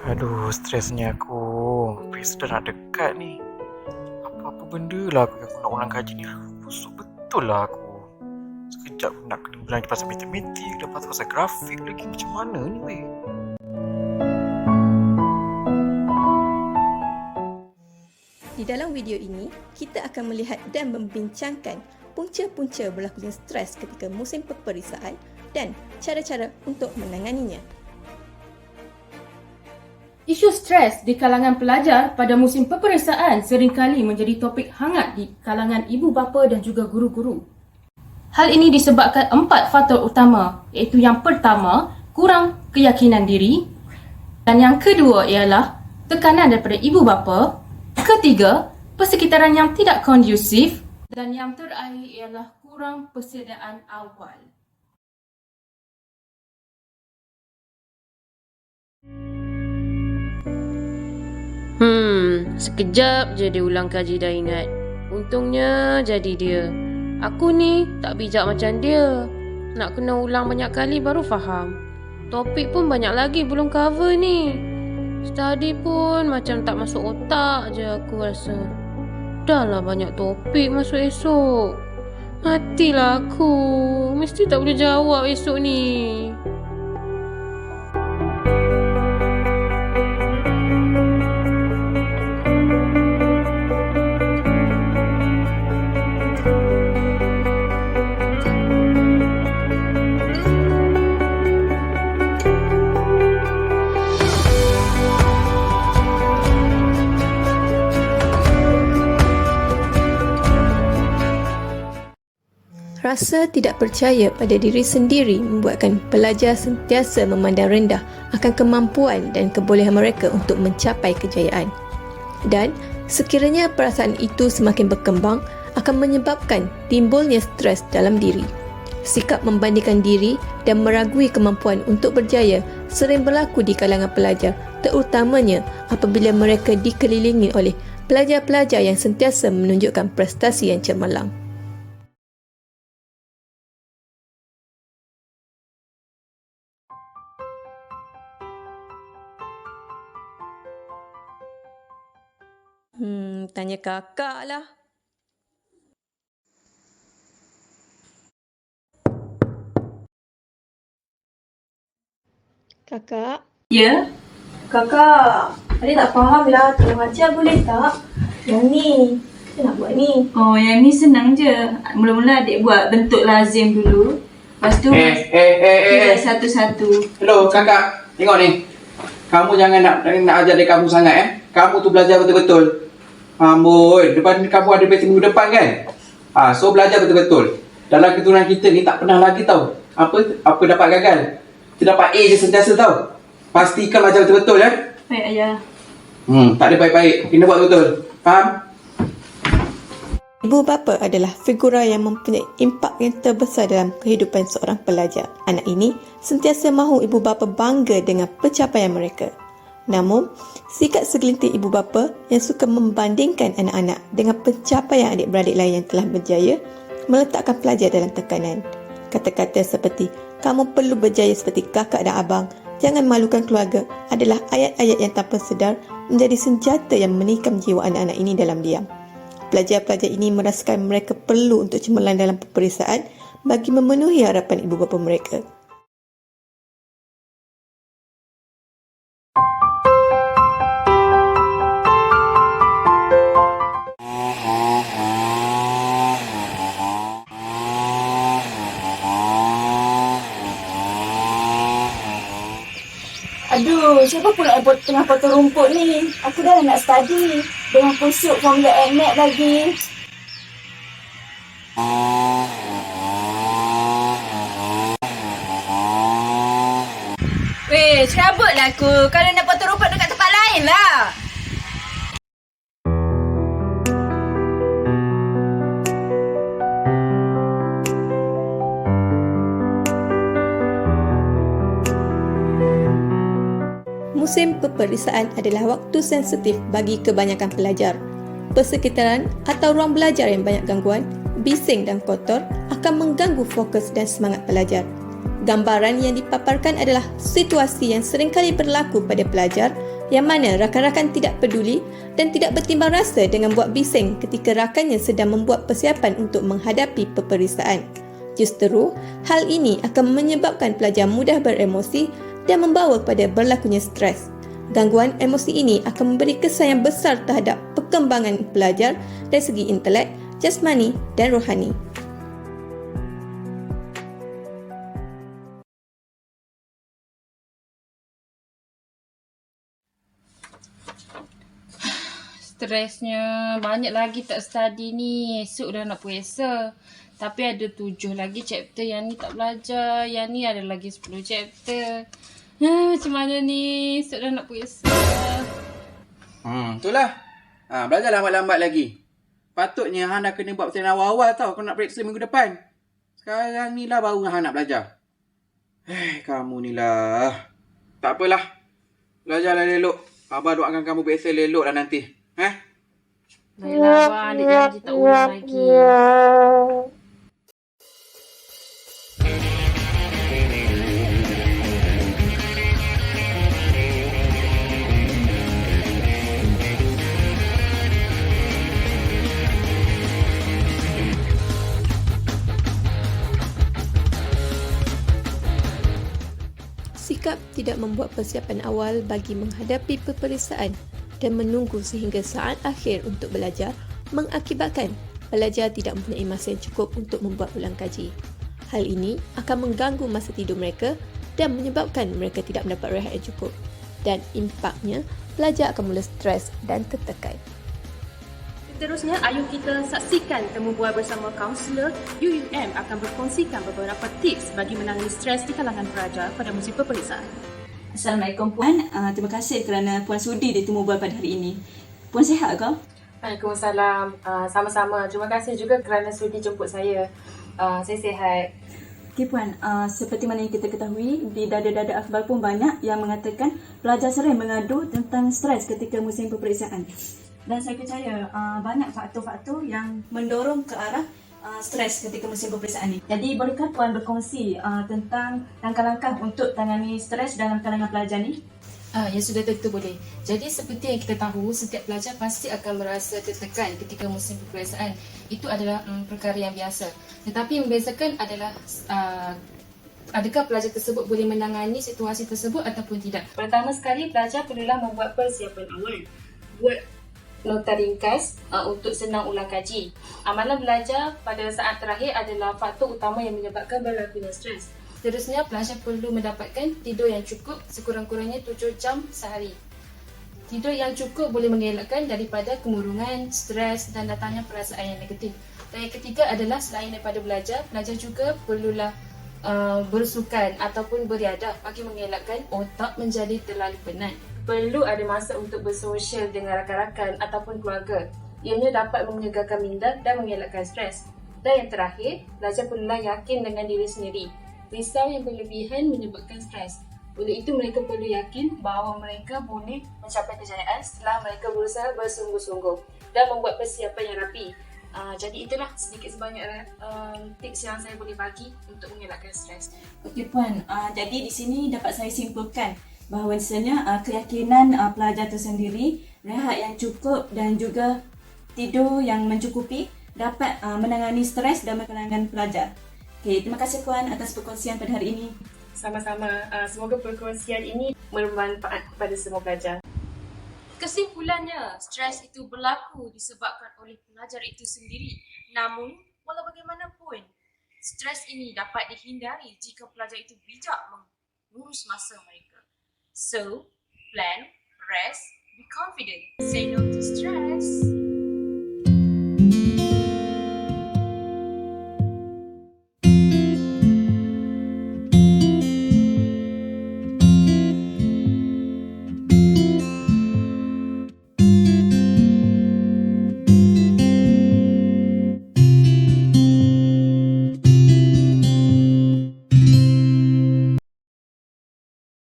Aduh, stresnya aku. PhD dah nak dekat ni. Apa-apa benda lah aku yang nak ulang kaji ni. Busuk betul lah aku. Sekejap nak kena belajar pasal matematik, lepas tu pasal grafik lagi. Macam mana ni weh? Di dalam video ini, kita akan melihat dan membincangkan punca-punca berlakunya stres ketika musim peperiksaan dan cara-cara untuk menanganinya. Isu stres di kalangan pelajar pada musim peperiksaan seringkali menjadi topik hangat di kalangan ibu bapa dan juga guru-guru. Hal ini disebabkan 4 faktor utama, iaitu yang pertama, kurang keyakinan diri, dan yang kedua ialah tekanan daripada ibu bapa, ketiga, persekitaran yang tidak kondusif, dan yang terakhir ialah kurang persediaan awal. Sekejap je dia ulang kaji dah ingat. Untungnya jadi dia. Aku ni tak bijak macam dia. Nak kena ulang banyak kali baru faham. Topik pun banyak lagi belum cover ni. Study pun macam tak masuk otak je aku rasa. Dah lah banyak topik masuk esok. Matilah aku. Mesti tak boleh jawab esok ni. Rasa tidak percaya pada diri sendiri membuatkan pelajar sentiasa memandang rendah akan kemampuan dan kebolehan mereka untuk mencapai kejayaan. Dan sekiranya perasaan itu semakin berkembang, akan menyebabkan timbulnya stres dalam diri. Sikap membandingkan diri dan meragui kemampuan untuk berjaya sering berlaku di kalangan pelajar, terutamanya apabila mereka dikelilingi oleh pelajar-pelajar yang sentiasa menunjukkan prestasi yang cemerlang. Tanya kakak lah. Kakak? Ya? Kakak, adik tak faham lah. Tolong ajar boleh tak? Yang ni, kita nak buat ni. Oh, yang ni senang je. Mula-mula adik buat bentuk lazim dulu. Lepas tu, satu-satu. Hello kakak, tengok ni. Kamu jangan nak ajar adik kamu sangat Kamu tu belajar betul-betul. Amboi, depan kamu ada PhD minggu depan kan? So belajar betul-betul. Dalam keturunan kita ni tak pernah lagi tahu apa dapat gagal. Kita dapat A je sentiasa tahu. Pastikan belajar betul-betul Baik ayah. Tak ada baik-baik. Kena buat betul. Faham? Ibu bapa adalah figura yang mempunyai impak yang terbesar dalam kehidupan seorang pelajar. Anak ini sentiasa mahu ibu bapa bangga dengan pencapaian mereka. Namun, sikap segelintir ibu bapa yang suka membandingkan anak-anak dengan pencapaian adik-beradik lain yang telah berjaya meletakkan pelajar dalam tekanan. Kata-kata seperti, kamu perlu berjaya seperti kakak dan abang, jangan malukan keluarga adalah ayat-ayat yang tanpa sedar menjadi senjata yang menikam jiwa anak-anak ini dalam diam. Pelajar-pelajar ini merasakan mereka perlu untuk cemerlang dalam peperiksaan bagi memenuhi harapan ibu bapa mereka. Aduh, siapa pula yang tengah potong rumput ni? Aku dah nak study. Dengan kusuk formula AMAT lagi. Weh, serabutlah aku. Kalau nak potong rumput dekat tempat lain lah. Musim peperiksaan adalah waktu sensitif bagi kebanyakan pelajar. Persekitaran atau ruang belajar yang banyak gangguan bising dan kotor akan mengganggu fokus dan semangat pelajar. Gambaran yang dipaparkan adalah situasi yang seringkali berlaku pada pelajar yang mana rakan-rakan tidak peduli dan tidak bertimbang rasa dengan buat bising ketika rakannya sedang membuat persiapan untuk menghadapi peperiksaan. Justru, hal ini akan menyebabkan pelajar mudah beremosi dan membawa kepada berlakunya stres. Gangguan emosi ini akan memberi kesan yang besar terhadap perkembangan pelajar dari segi intelek, jasmani dan rohani. Stresnya banyak lagi tak study ni. Esok dah nak puasa. Tapi ada 7 lagi chapter yang ni tak belajar. Yang ni ada lagi 10 chapter. Macam mana ni? Esok dah nak puasa. Itulah. Belajar lambat-lambat lagi. Patutnya Han dah kena buat pertandingan awal-awal tau. Kau nak periksa minggu depan. Sekarang ni lah baru Han nak belajar. Kamu ni lah. Tak apalah. Belajarlah elok. Abah doakan kamu periksa elok lah nanti. Baiklah abang, adik janji tak ulang lagi. Sikap tidak membuat persiapan awal bagi menghadapi peperiksaan dan menunggu sehingga saat akhir untuk belajar mengakibatkan pelajar tidak mempunyai masa yang cukup untuk membuat ulang kaji. Hal ini akan mengganggu masa tidur mereka dan menyebabkan mereka tidak mendapat rehat yang cukup. Dan impaknya, pelajar akan mula stres dan tertekan. Seterusnya, ayuh kita saksikan temu bual bersama kaunselor UUM akan berkongsikan beberapa tips bagi menangani stres di kalangan pelajar pada musim peperiksaan. Assalamualaikum Puan. Terima kasih kerana Puan sudi di temu bual pada hari ini. Puan sihat ke? Waalaikumsalam. Sama-sama. Terima kasih juga kerana sudi jemput saya. Saya sihat. Okey Puan, seperti mana yang kita ketahui, di dada-dada akhbar pun banyak yang mengatakan pelajar sering mengadu tentang stres ketika musim peperiksaan. Dan saya percaya banyak faktor-faktor yang mendorong ke arah stres ketika musim peperiksaan ini. Jadi bolehkah Puan berkongsi tentang langkah-langkah untuk tangani stres dalam kalangan pelajar ni? Ya sudah tentu boleh. Jadi seperti yang kita tahu, setiap pelajar pasti akan merasa tertekan ketika musim peperiksaan. Itu adalah perkara yang biasa. Tetapi yang membezakan adalah adakah pelajar tersebut boleh menangani situasi tersebut ataupun tidak. Pertama sekali, pelajar perlulah membuat persiapan awal. Buat nota ringkas untuk senang ulang kaji. Amalan belajar pada saat terakhir adalah faktor utama yang menyebabkan berlakunya stres. Seterusnya, pelajar perlu mendapatkan tidur yang cukup sekurang-kurangnya 7 jam sehari. Tidur yang cukup boleh mengelakkan daripada kemurungan, stres dan datangnya perasaan yang negatif. Dan yang ketiga adalah selain daripada belajar, pelajar juga perlulah bersukan ataupun beriadah bagi mengelakkan otak menjadi terlalu penat. Perlu ada masa untuk bersosial dengan rakan-rakan ataupun keluarga. Ianya dapat menyegarkan minda dan mengelakkan stres. Dan yang terakhir, pelajar perlulah yakin dengan diri sendiri. Risau yang berlebihan menyebabkan stres. Oleh itu, mereka perlu yakin bahawa mereka boleh mencapai kejayaan setelah mereka berusaha bersungguh-sungguh dan membuat persiapan yang rapi. Jadi itulah sedikit sebanyak tips yang saya boleh bagi untuk mengelakkan stres. Okey Puan, jadi di sini dapat saya simpulkan bahawasanya keyakinan pelajar tersendiri, rehat yang cukup dan juga tidur yang mencukupi dapat menangani stres dalam kalangan pelajar. Okay, terima kasih Puan atas perkongsian pada hari ini. Sama-sama. Semoga perkongsian ini bermanfaat kepada semua pelajar. Kesimpulannya, stres itu berlaku disebabkan oleh pelajar itu sendiri. Namun, walau bagaimanapun, stres ini dapat dihindari jika pelajar itu bijak mengurus masa mereka. So, plan, rest, be confident. Say no to stress.